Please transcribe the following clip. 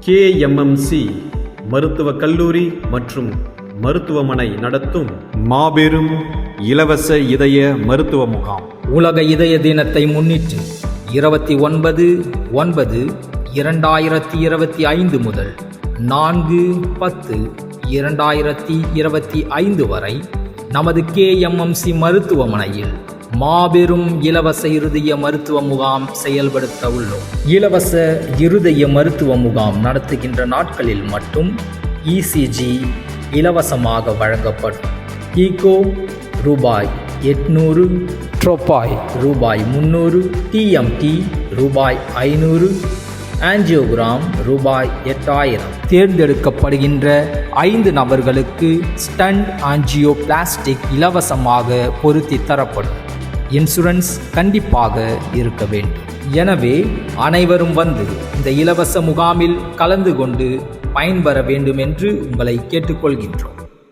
KMMC மருத்துவக் கல்லூரி மற்றும் மருத்துவமனை நடத்தும் மாபெரும் இலவச இதய மருத்துவ முகாம். உலக இதய தினத்தை முன்னிட்டு 29/9/2025 முதல் 4/10/2025 வரை நமது கேஎம்எம்சி மருத்துவமனையில் மாபெரும் இலவச இருதய மருத்துவ முகாம் செயல்படுத்த உள்ளோம். இலவச இருதய மருத்துவ முகாம் நடத்துகின்ற நாட்களில் மட்டும் இசிஜி இலவசமாக வழங்கப்படும். ஈகோ ரூபாய் 800, ட்ரோபாய் ரூபாய் 300, டிஎம்டி ரூபாய் 500, ஆஞ்சியோகிராம் ரூபாய் 8000. தேர்ந்தெடுக்கப்படுகின்ற 5 நபர்களுக்கு ஸ்டண்ட் ஆஞ்சியோபிளாஸ்டிக் இலவசமாக பொருத்தி தரப்படும். இன்சூரன்ஸ் கண்டிப்பாக இருக்க வேண்டும். எனவே அனைவரும் வந்து இந்த இலவச முகாமில் கலந்து கொண்டு பயன்பெற வேண்டும் என்று உங்களை கேட்டுக்கொள்கின்றோம்.